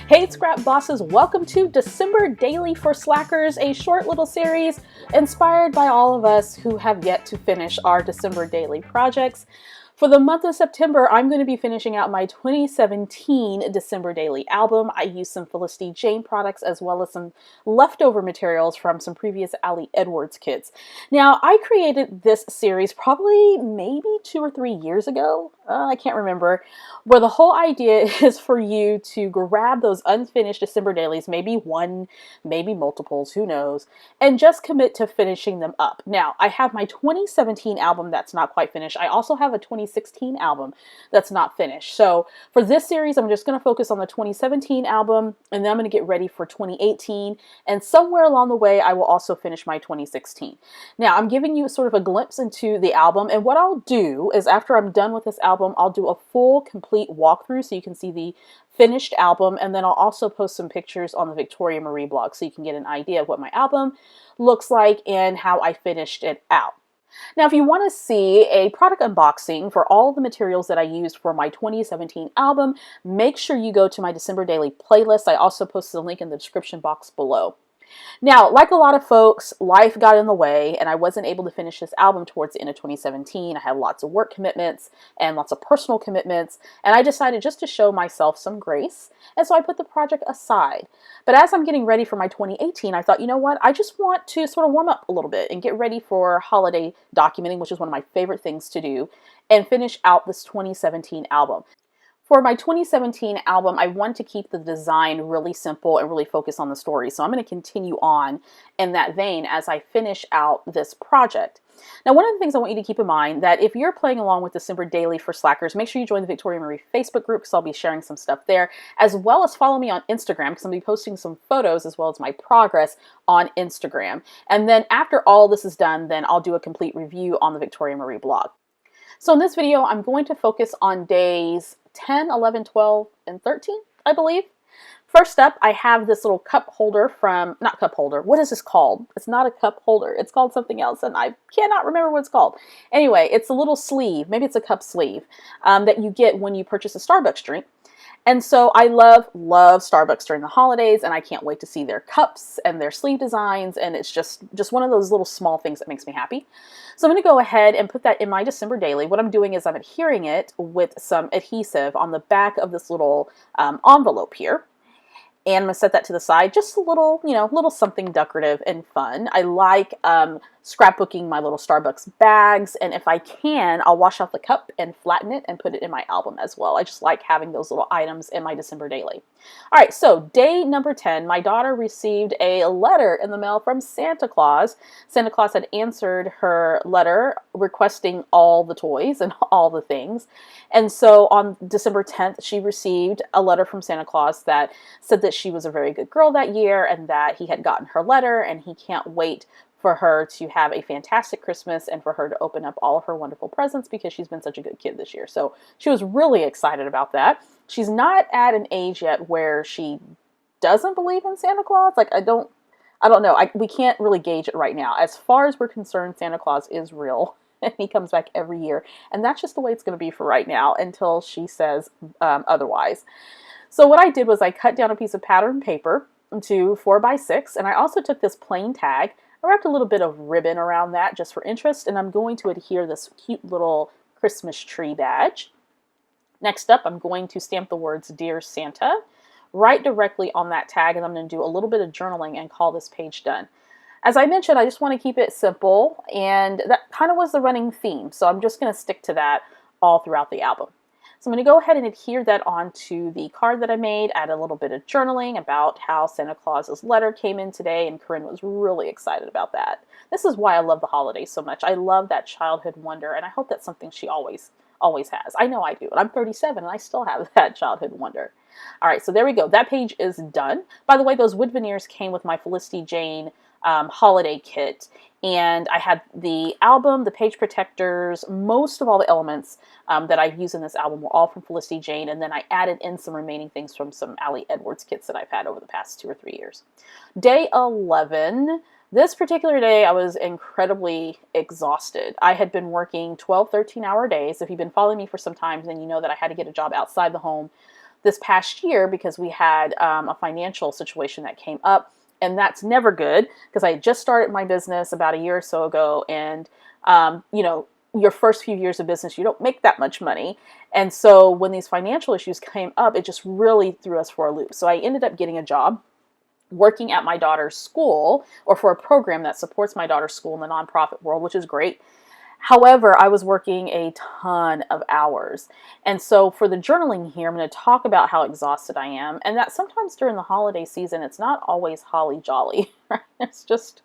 Hey Scrap Bosses, welcome to December Daily for Slackers, a short little series inspired by all of us who have yet to finish our December daily projects. For the month of September, I'm going to be finishing out my 2017 December Daily album. I used some Felicity Jane products as well as some leftover materials from some previous Ali Edwards kits. Now, I created this series probably maybe 2 or 3 years ago. I can't remember, where the whole idea is for you to grab those unfinished December dailies, maybe one, maybe multiples, who knows, and just commit to finishing them up. Now, I have my 2017 album that's not quite finished. I also have a 2016 album that's not finished. So for this series, I'm just going to focus on the 2017 album, and then I'm going to get ready for 2018, and somewhere along the way, I will also finish my 2016. Now, I'm giving you sort of a glimpse into the album, and what I'll do is after I'm done with this album, I'll do a full, complete walkthrough so you can see the finished album, and then I'll also post some pictures on the Victoria Marie blog so you can get an idea of what my album looks like and how I finished it out. Now, if you want to see a product unboxing for all of the materials that I used for my 2017 album, make sure you go to my December Daily playlist. I also posted a link in the description box below. Now, like a lot of folks, life got in the way and I wasn't able to finish this album towards the end of 2017. I had lots of work commitments and lots of personal commitments, and I decided just to show myself some grace, and so I put the project aside. But as I'm getting ready for my 2018, I thought, you know what, I just want to sort of warm up a little bit and get ready for holiday documenting, which is one of my favorite things to do, and finish out this 2017 album. For my 2017 album, I want to keep the design really simple and really focus on the story. So I'm going to continue on in that vein as I finish out this project. Now, one of the things I want you to keep in mind that if you're playing along with December Daily for Slackers, make sure you join the Victoria Marie Facebook group because I'll be sharing some stuff there, as well as follow me on Instagram because I'm going to be posting some photos as well as my progress on Instagram. And then after all this is done, then I'll do a complete review on the Victoria Marie blog. So in this video, I'm going to focus on days 10, 11, 12, and 13, I believe. First up, I have this little cup holder from, not cup holder, what is this called? It's not a cup holder, it's called something else, and I cannot remember what it's called. Anyway, it's a little sleeve, maybe it's a cup sleeve, that you get when you purchase a Starbucks drink. And so I love Starbucks during the holidays, and I can't wait to see their cups and their sleeve designs, and it's just one of those little small things that makes me happy. So I'm going to go ahead and put that in my December Daily. What I'm doing is I'm adhering it with some adhesive on the back of this little envelope here. And I'm going to set that to the side, just a little, little something decorative and fun. I like scrapbooking my little Starbucks bags, and if I can, I'll wash out the cup and flatten it and put it in my album as well. I just like having those little items in my December Daily. All right, so day number 10, my daughter received a letter in the mail from Santa Claus. Santa Claus had answered her letter requesting all the toys and all the things. And so on December 10th, she received a letter from Santa Claus that said that she was a very good girl that year and that he had gotten her letter and he can't wait for her to have a fantastic Christmas and for her to open up all of her wonderful presents because she's been such a good kid this year. So she was really excited about that. She's not at an age yet where she doesn't believe in Santa Claus. Like, I don't know. We can't really gauge it right now. As far as we're concerned, Santa Claus is real. And he comes back every year. And that's just the way it's going to be for right now until she says otherwise. So what I did was I cut down a piece of pattern paper to 4x6. And I also took this plain tag. I wrapped a little bit of ribbon around that just for interest. And I'm going to adhere this cute little Christmas tree badge. Next up, I'm going to stamp the words Dear Santa right directly on that tag. And I'm going to do a little bit of journaling and call this page done. As I mentioned, I just want to keep it simple, and that kind of was the running theme, so I'm just going to stick to that all throughout the album. So I'm going to go ahead and adhere that onto the card that I made, add a little bit of journaling about how Santa Claus's letter came in today, and Corinne was really excited about that. This is why I love the holidays so much. I love that childhood wonder, and I hope that's something she always has. I know I do, and I'm 37, and I still have that childhood wonder. All right, so there we go. That page is done. By the way, those wood veneers came with my Felicity Jane holiday kit, and I had the album, the page protectors, most of all the elements that I use in this album were all from Felicity Jane, and then I added in some remaining things from some Ali Edwards kits that I've had over the past 2 or 3 years. Day 11, this particular day I was incredibly exhausted. I had been working 12, 13-hour days. If you've been following me for some time, then you know that I had to get a job outside the home this past year because we had a financial situation that came up, and that's never good because I had just started my business about a year or so ago, and your first few years of business, you don't make that much money. And so when these financial issues came up, it just really threw us for a loop. So I ended up getting a job working at my daughter's school, or for a program that supports my daughter's school in the nonprofit world, which is great. However, I was working a ton of hours. And so for the journaling here, I'm going to talk about how exhausted I am, and that sometimes during the holiday season, it's not always holly jolly, right? It's just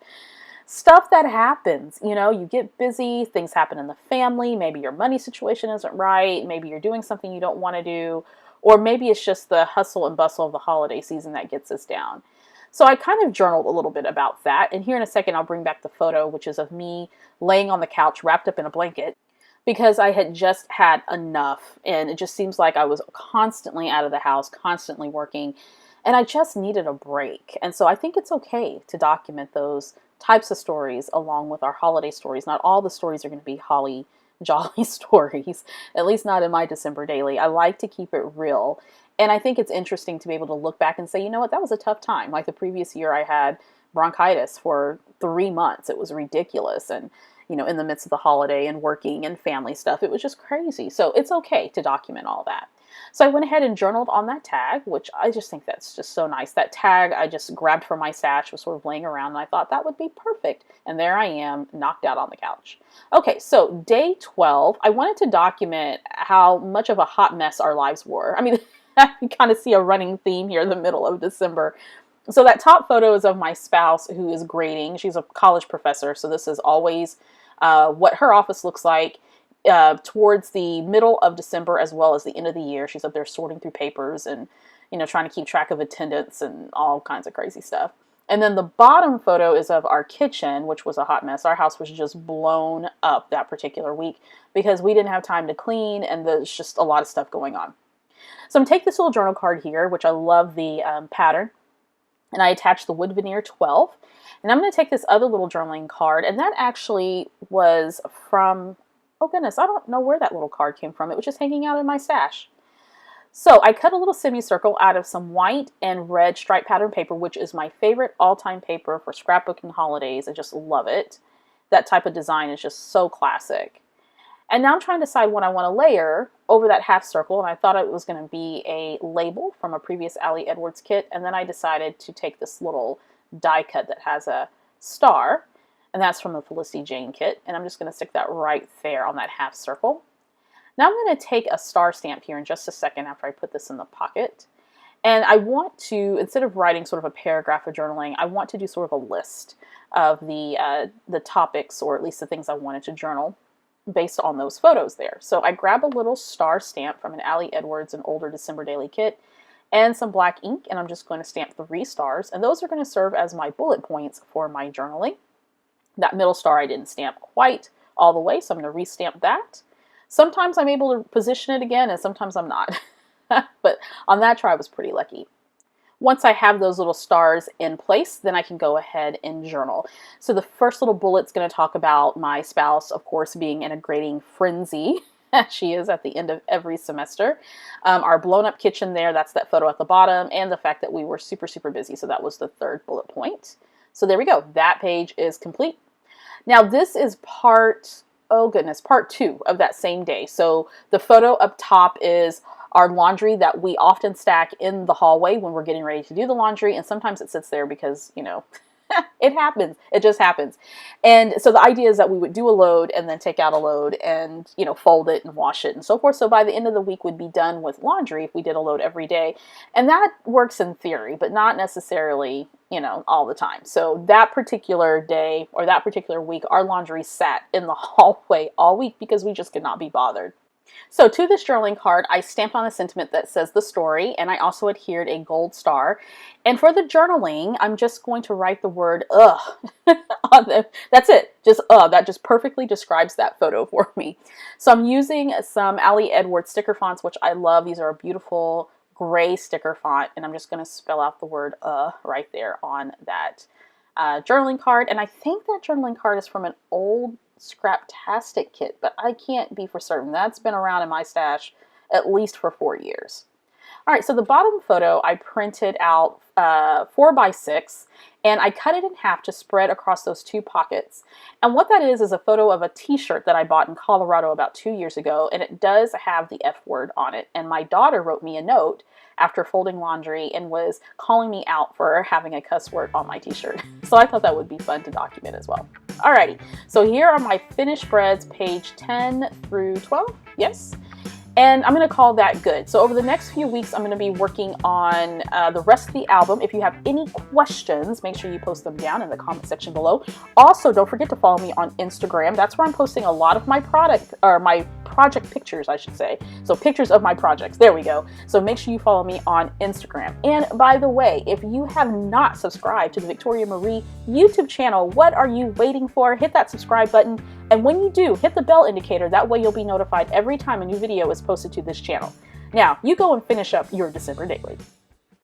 stuff that happens. You get busy, things happen in the family, maybe your money situation isn't right, maybe you're doing something you don't want to do, or maybe it's just the hustle and bustle of the holiday season that gets us down. So I kind of journaled a little bit about that, and here in a second I'll bring back the photo, which is of me laying on the couch wrapped up in a blanket because I had just had enough, and it just seems like I was constantly out of the house, constantly working, and I just needed a break. And so I think it's okay to document those types of stories along with our holiday stories. Not all the stories are going to be holly jolly stories, at least not in my December daily. I like to keep it real. And I think it's interesting to be able to look back and say, you know what, that was a tough time. Like the previous year, I had bronchitis for 3 months. It was ridiculous. And, in the midst of the holiday and working and family stuff, it was just crazy. So it's okay to document all that. So I went ahead and journaled on that tag, which I just think that's just so nice. That tag I just grabbed from my stash, was sort of laying around, and I thought that would be perfect. And there I am, knocked out on the couch. Okay, so day 12, I wanted to document how much of a hot mess our lives were. I mean, you kind of see a running theme here in the middle of December. So that top photo is of my spouse who is grading. She's a college professor, so this is always what her office looks like towards the middle of December as well as the end of the year. She's up there sorting through papers and, trying to keep track of attendance and all kinds of crazy stuff. And then the bottom photo is of our kitchen, which was a hot mess. Our house was just blown up that particular week because we didn't have time to clean, and there's just a lot of stuff going on. So I'm going to take this little journal card here, which I love the pattern, and I attached the wood veneer 12. And I'm going to take this other little journaling card, and that actually was from, oh goodness, I don't know where that little card came from. It was just hanging out in my stash. So I cut a little semicircle out of some white and red stripe pattern paper, which is my favorite all-time paper for scrapbooking holidays. I just love it. That type of design is just so classic. And now I'm trying to decide what I want to layer over that half circle, and I thought it was going to be a label from a previous Ali Edwards kit, and then I decided to take this little die cut that has a star, and that's from the Felicity Jane kit, and I'm just going to stick that right there on that half circle. Now I'm going to take a star stamp here in just a second after I put this in the pocket, and I want to, instead of writing sort of a paragraph of journaling, I want to do sort of a list of the topics, or at least the things I wanted to journal based on those photos there. So I grab a little star stamp from an Ali Edwards, an older December Daily kit, and some black ink, and I'm just going to stamp 3 stars, and those are going to serve as my bullet points for my journaling. That middle star I didn't stamp quite all the way, so I'm going to re-stamp that. Sometimes I'm able to position it again, and sometimes I'm not. But on that try, I was pretty lucky. Once I have those little stars in place, then I can go ahead and journal. So the first little bullet's going to talk about my spouse, of course, being in a grading frenzy, as she is at the end of every semester. Our blown up kitchen there, that's that photo at the bottom, and the fact that we were super, super busy. So that was the third bullet point. So there we go. That page is complete. Now this is part 2 of that same day. So the photo up top is our laundry that we often stack in the hallway when we're getting ready to do the laundry, and sometimes it sits there because, it happens. It just happens. And so the idea is that we would do a load and then take out a load and, fold it and wash it and so forth. So by the end of the week, we'd be done with laundry if we did a load every day. And that works in theory, but not necessarily, all the time. So that particular day or that particular week, our laundry sat in the hallway all week because we just could not be bothered. So to this journaling card, I stamped on a sentiment that says the story, and I also adhered a gold star. And for the journaling, I'm just going to write the word ugh on them. That's it, just ugh. That just perfectly describes that photo for me. So I'm using some Ali Edwards sticker fonts, which I love. These are a beautiful gray sticker font, and I'm just going to spell out the word right there on that journaling card. And I think that journaling card is from an old Scraptastic kit, but I can't be for certain. That's been around in my stash at least for 4 years. All right, so the bottom photo I printed out 4x6, and I cut it in half to spread across those 2 pockets. And what that is a photo of a t-shirt that I bought in Colorado about 2 years ago, and it does have the F word on it. And my daughter wrote me a note after folding laundry and was calling me out for having a cuss word on my t-shirt. So I thought that would be fun to document as well. Alrighty, so here are my finished spreads, page 10 through 12, yes? And I'm going to call that good. So over the next few weeks, I'm going to be working on the rest of the album. If you have any questions, make sure you post them down in the comment section below. Also, don't forget to follow me on Instagram. That's where I'm posting a lot of my project pictures, I should say. So pictures of my projects. There we go. So make sure you follow me on Instagram. And by the way, if you have not subscribed to the Victoria Marie YouTube channel, what are you waiting for? Hit that subscribe button. And when you do, hit the bell indicator. That way you'll be notified every time a new video is posted to this channel. Now, you go and finish up your December Daily.